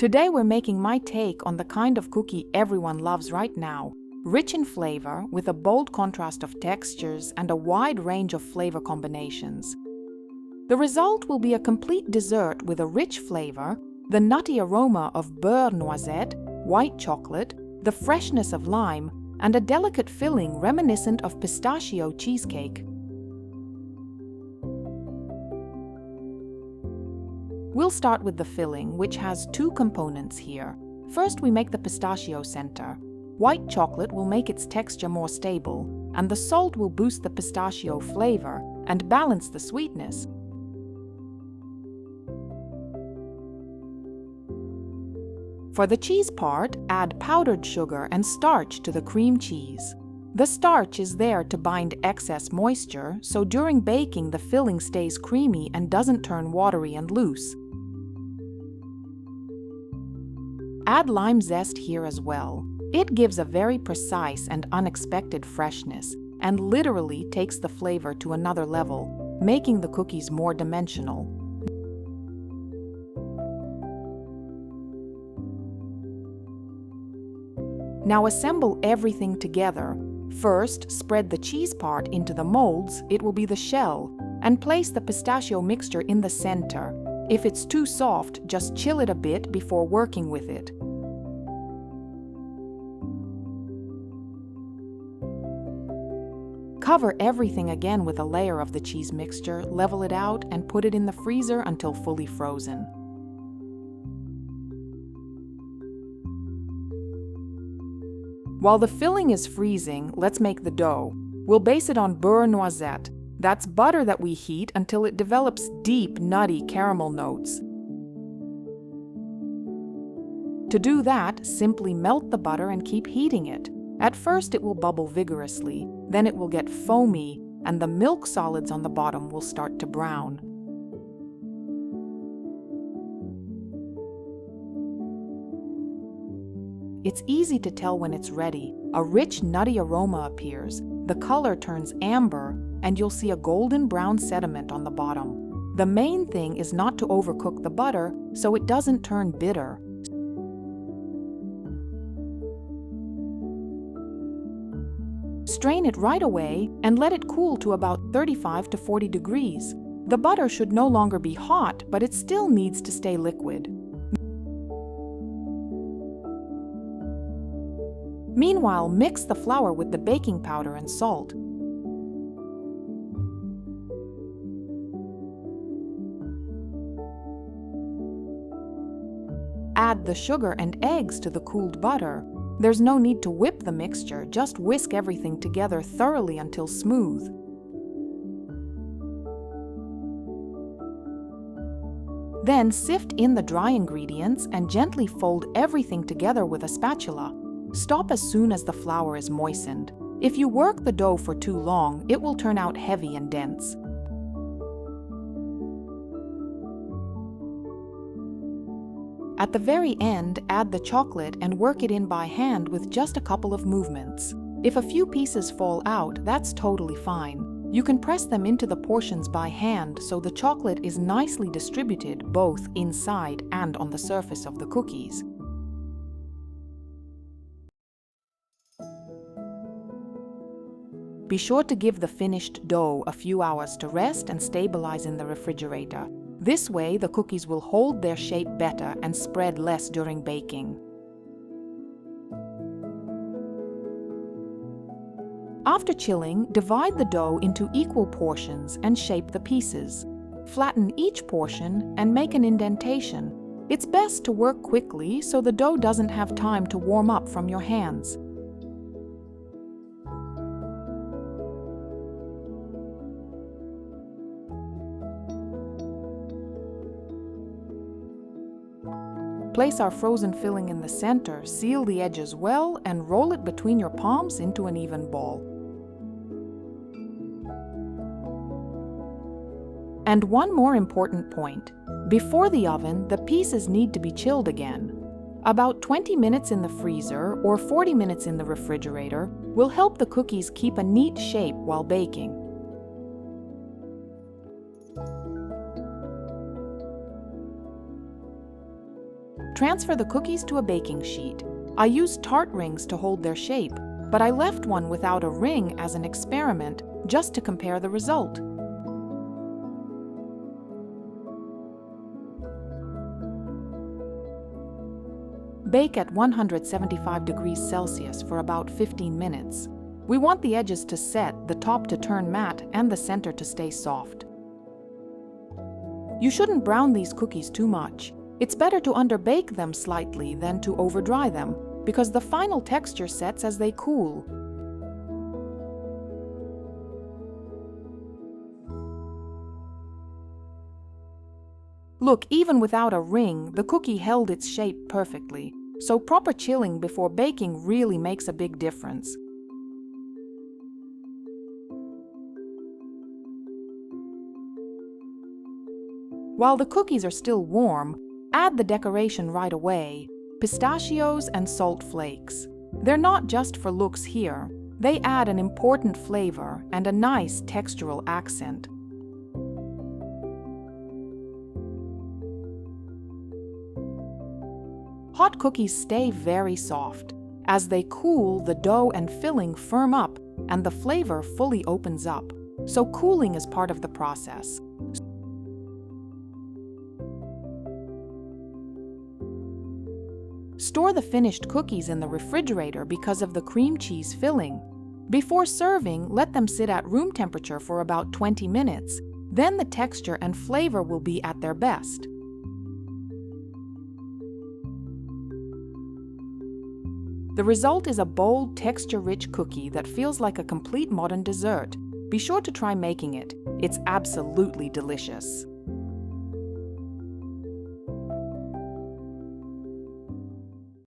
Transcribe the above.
Today we're making my take on the kind of cookie everyone loves right now. Rich in flavor, with a bold contrast of textures and a wide range of flavor combinations. The result will be a complete dessert with a rich flavor, the nutty aroma of beurre noisette, white chocolate, the freshness of lime, and a delicate filling reminiscent of pistachio cheesecake. We'll start with the filling, which has two components here. First, we make the pistachio center. White chocolate will make its texture more stable, and the salt will boost the pistachio flavor and balance the sweetness. For the cheese part, add powdered sugar and starch to the cream cheese. The starch is there to bind excess moisture, so during baking the filling stays creamy and doesn't turn watery and loose. Add lime zest here as well. It gives a very precise and unexpected freshness, and literally takes the flavor to another level, making the cookies more dimensional. Now assemble everything together. First, spread the cheese part into the molds, it will be the shell, and place the pistachio mixture in the center. If it's too soft, just chill it a bit before working with it. Cover everything again with a layer of the cheese mixture, level it out, and put it in the freezer until fully frozen. While the filling is freezing, let's make the dough. We'll base it on beurre noisette. That's butter that we heat until it develops deep, nutty caramel notes. To do that, simply melt the butter and keep heating it. At first it will bubble vigorously, then it will get foamy, and the milk solids on the bottom will start to brown. It's easy to tell when it's ready. A rich, nutty aroma appears, the color turns amber, and you'll see a golden brown sediment on the bottom. The main thing is not to overcook the butter so it doesn't turn bitter. Strain it right away and let it cool to about 35 to 40 degrees. The butter should no longer be hot, but it still needs to stay liquid. Meanwhile, mix the flour with the baking powder and salt. Add the sugar and eggs to the cooled butter. There's no need to whip the mixture, just whisk everything together thoroughly until smooth. Then sift in the dry ingredients and gently fold everything together with a spatula. Stop as soon as the flour is moistened. If you work the dough for too long, it will turn out heavy and dense. At the very end, add the chocolate and work it in by hand with just a couple of movements. If a few pieces fall out, that's totally fine. You can press them into the portions by hand so the chocolate is nicely distributed both inside and on the surface of the cookies. Be sure to give the finished dough a few hours to rest and stabilize in the refrigerator. This way, the cookies will hold their shape better and spread less during baking. After chilling, divide the dough into equal portions and shape the pieces. Flatten each portion and make an indentation. It's best to work quickly so the dough doesn't have time to warm up from your hands. Place our frozen filling in the center, seal the edges well, and roll it between your palms into an even ball. And one more important point. Before the oven, the pieces need to be chilled again. About 20 minutes in the freezer or 40 minutes in the refrigerator will help the cookies keep a neat shape while baking. Transfer the cookies to a baking sheet. I used tart rings to hold their shape, but I left one without a ring as an experiment just to compare the result. Bake at 175 degrees Celsius for about 15 minutes. We want the edges to set, the top to turn matte, and the center to stay soft. You shouldn't brown these cookies too much. It's better to underbake them slightly than to overdry them, because the final texture sets as they cool. Look, even without a ring, the cookie held its shape perfectly, so proper chilling before baking really makes a big difference. While the cookies are still warm, add the decoration right away: pistachios and salt flakes. They're not just for looks here. They add an important flavor and a nice textural accent. Hot cookies stay very soft. As they cool, the dough and filling firm up and the flavor fully opens up. So cooling is part of the process. Store the finished cookies in the refrigerator because of the cream cheese filling. Before serving, let them sit at room temperature for about 20 minutes. Then the texture and flavor will be at their best. The result is a bold, texture-rich cookie that feels like a complete modern dessert. Be sure to try making it. It's absolutely delicious.